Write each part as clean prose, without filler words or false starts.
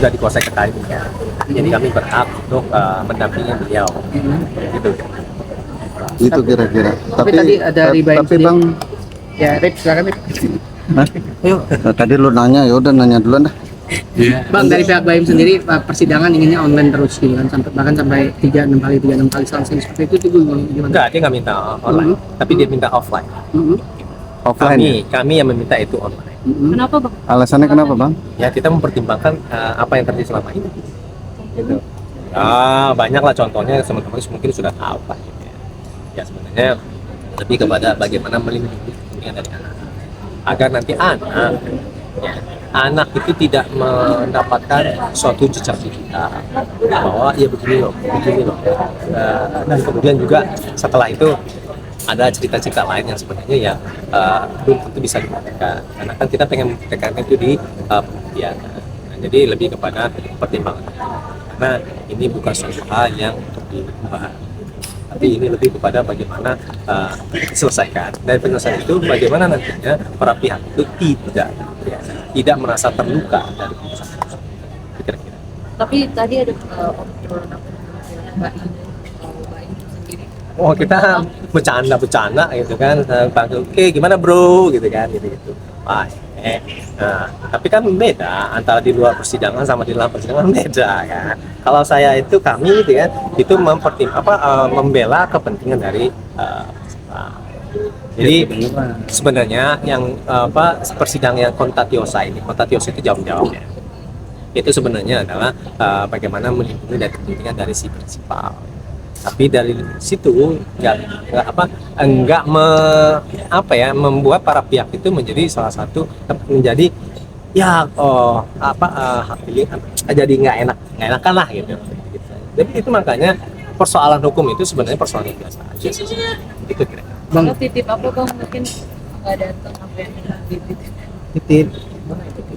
sudah dikuasai kekayaan. Jadi kami berhak untuk mendampingi beliau. Gitu. Itu kira-kira. Tapi tadi ada riba yang tapi Bang, ya Rip, silakan Rip. Hah? Tadi lu nanya, ya udah nanya duluan dah. Bang, dari pihak Baim sendiri persidangan inginnya online terus gitu kan, bahkan sampai 36 kali selesai seperti itu gimana? Enggak, dia nggak minta online, tapi dia minta offline. Offline. Kami yang meminta itu online. Kenapa Bang? Alasannya kenapa Bang? Ya kita mempertimbangkan apa yang terjadi selama ini. Gitu. Banyak lah contohnya, teman-teman mungkin sudah tahu lah. Gitu ya. Ya sebenarnya lebih kepada bagaimana melindungi kepentingan dari anak, agar nanti anak itu tidak mendapatkan suatu jejak digital bahwa ya begini loh. Dan kemudian juga setelah itu ada cerita-cerita lain yang sebenarnya ya belum tentu bisa dibuktikan, karena kan kita pengen membuktikan itu di pembuktian. Nah, jadi lebih kepada pertimbangan, karena ini bukan suatu hal yang untuk dibahas, tapi ini lebih kepada bagaimana diselesaikan, dan penyelesaian itu bagaimana nantinya para pihak itu tidak merasa terluka dari putusan tersebut. Kira-kira. Tapi tadi ada obrolan Mbak sendiri. Oh, kita bercanda gitu kan, panggil oke gimana bro gitu kan, gitu. Nah, tapi kan beda antara di luar persidangan sama di dalam persidangan, beda kan. Kalau saya itu kami gitu kan, itu membela kepentingan dari jadi sebenarnya yang persidangan yang kontatiosa itu jawab-jawabnya itu sebenarnya adalah bagaimana melindungi dari kepentingan dari si prinsipal. Tapi dari situ membuat para pihak itu menjadi salah satu jadi nggak enakan lah gitu. Jadi itu makanya persoalan hukum itu sebenarnya persoalan yang biasa aja sih. Itu kira-kira. Bang, titip apa Bang, mungkin nggak datang apa yang Titip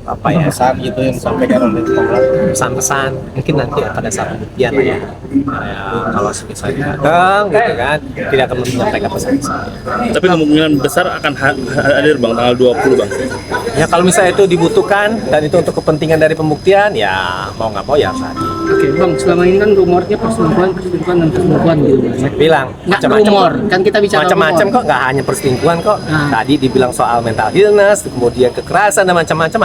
apa ya, Pesan gitu yang disampaikan oleh Komnas. pesan-pesan mungkin nanti pada saat pembuktian lah ya. Kalau misalnya datang gitu kan, tidak akan menyampaikan pesan-pesan. Tapi kemungkinan besar akan hadir Bang tanggal 20 Bang. Ya kalau misalnya itu dibutuhkan dan itu untuk kepentingan dari pembuktian, ya mau nggak mau ya harus hadir. Oke Bang, selama ini kan rumornya perselingkuhan dan perselingkuhan gitu ya. Bilang Nggak macam-macam rumor, kan kita bicara macam-macam rumor. kok, nggak hanya perselingkuhan kok. Nah. Tadi dibilang soal mental illness, kemudian kekerasan dan macam-macam.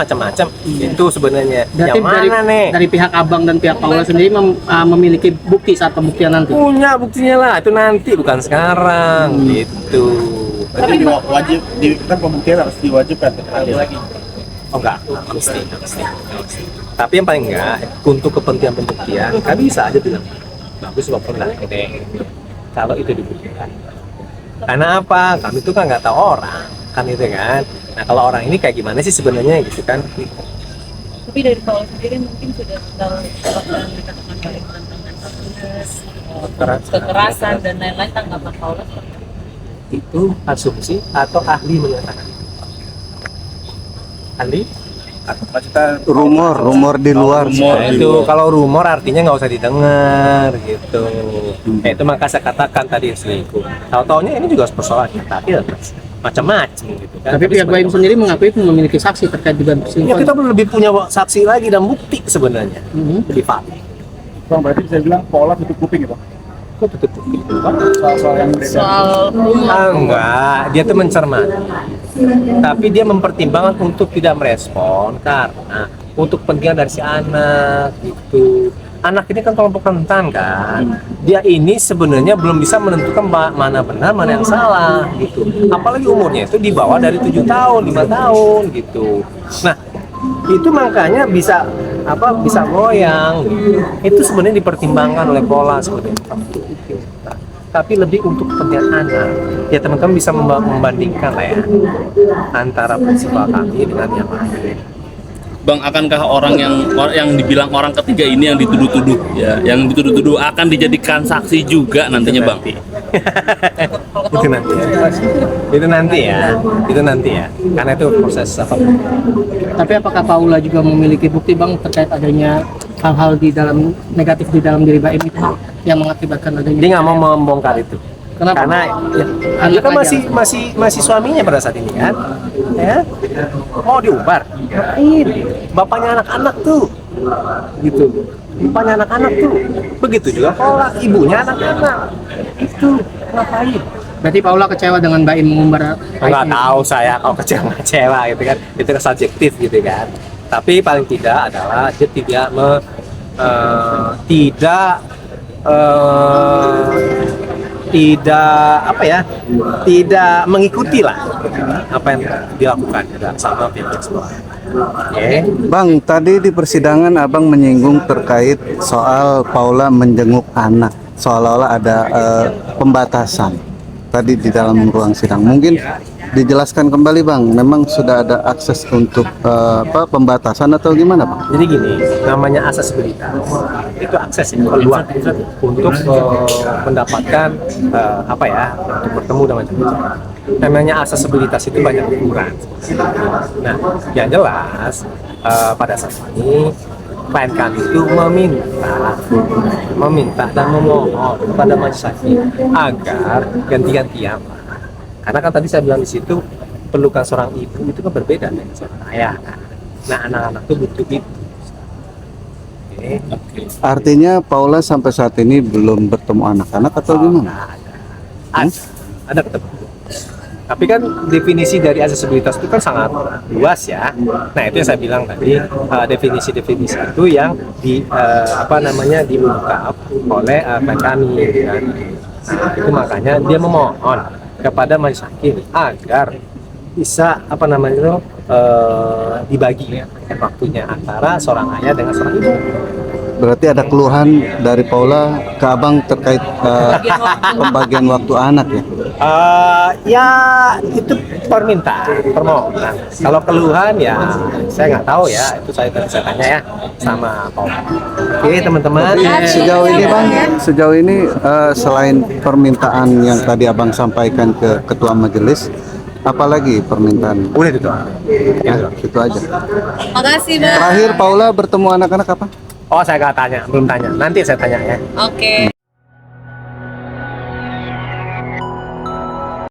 Itu sebenarnya Berarti yang mana nih? dari pihak Abang dan pihak Paula sendiri memiliki bukti saat pembuktian nanti. Punya buktinya lah, itu nanti bukan sekarang gitu. Tapi wajib kan pembuktian harus diwajibkan hadir lagi. Oh enggak mesti. Tapi yang paling enggak untuk kepentingan pembuktian, kan bisa aja bilang bagus walaupun enggak gede. Kalau itu dibuktikan. Karena apa? Kami itu kan nggak tahu orang, kan itu kan. Nah kalau orang ini kayak gimana sih sebenarnya gitu kan? Tapi dari Paula sendiri mungkin sudah tahu apa yang dikatakan Mbak Im tentang mental illness, kekerasan dan lain-lain, tanggapan Paula seperti apa? Itu asumsi atau ahli menyatakan? Ahli? Rumor di luar. Itu kalau rumor artinya nggak usah didengar gitu. Itu maka saya katakan tadi selingkuh. Tahu-taunya ini juga persoalan kita macam-macam gitu kan. Tapi pihak Baim sendiri mengakui memiliki saksi terkait dugaan Ya perselingkuhan. kita perlu lebih punya saksi lagi dan bukti sebenarnya. Lebih valid. Bang, berarti bisa bilang pola tutup kuping gitu. Kok tutup gitu kan? Soal yang Soal Enggak, dia tuh mencermati. Tapi dia mempertimbangkan untuk tidak merespon karena untuk kepentingan dari si anak gitu. Anak ini kan kelompok rentan kan. Dia ini sebenarnya belum bisa menentukan mana benar, mana yang salah gitu. Apalagi umurnya itu di bawah dari 7 tahun, 5 tahun gitu. Nah, itu makanya bisa goyang gitu. Itu sebenarnya dipertimbangkan oleh pola sebenarnya. Tapi lebih untuk kepentingan anak. Ya teman-teman bisa membandingkan lah ya antara prinsipal kami dengan yang lain. Bang, akankah orang yang dibilang orang ketiga ini yang dituduh-tuduh ya, yang dituduh-tuduh akan dijadikan saksi juga nantinya Bang? Itu nanti ya. Karena itu proses apa? Tapi apakah Paula juga memiliki bukti Bang terkait adanya hal-hal negatif di dalam diri Baim itu yang mengakibatkan adanya? Dia nggak mau membongkar itu. Kenapa? Karena dia kan masih suaminya pada saat ini kan, ya. Oh diumbar, bapaknya anak-anak tuh, gitu. Rupanya anak-anak tuh begitu juga pola ibunya anak-anak itu ngapain? Berarti Paula kecewa dengan Mbak Im mengumbar Nggak tahu saya kalau kecewa gitu kan, itu kan subjektif gitu kan. Tapi paling tidak adalah dia tidak mengikuti lah apa yang dilakukan sama pihak sekolah. Oke. Bang, tadi di persidangan abang menyinggung terkait soal Paula menjenguk anak, seolah-olah ada pembatasan tadi di dalam ruang sidang. Mungkin dijelaskan kembali bang, memang sudah ada akses untuk pembatasan atau gimana bang? Jadi gini, namanya aksesibilitas itu akses ya, peluang untuk mendapatkan untuk bertemu dengan macam-macam. Namanya aksesibilitas itu banyak ukuran. Nah, yang jelas pada saat ini klien kami itu meminta dan memohon kepada majelis hakim agar ganti-gantian. Karena kan tadi saya bilang di situ pelukan seorang ibu itu kan berbeda dengan seorang ayah. Nah, anak-anak itu butuh itu. Oke. Artinya Paula sampai saat ini belum bertemu anak-anak atau gimana? Ada ketemu. Tapi kan definisi dari aksesibilitas itu kan sangat luas ya. Nah, itu yang saya bilang tadi, definisi-definisi itu yang diungkap oleh kami kan. Itu makanya dia memohon kepada majelis hakim agar bisa dibagi waktunya antara seorang ayah dengan seorang ibu. Berarti ada keluhan dari Paula ke abang terkait pembagian waktu anak ya? Ya itu permohonan. Kalau keluhan ya saya nggak tahu ya, itu saya tanya ya sama Paula. Oke teman-teman. Sejauh ini bang, selain permintaan yang tadi abang sampaikan ke ketua majelis, apalagi permintaan? Udah itu doang. Ya, itu aja. Makasih Bang. Terakhir Paula bertemu anak-anak apa? Oh saya nggak tanya, belum tanya. Nanti saya tanya ya. Oke.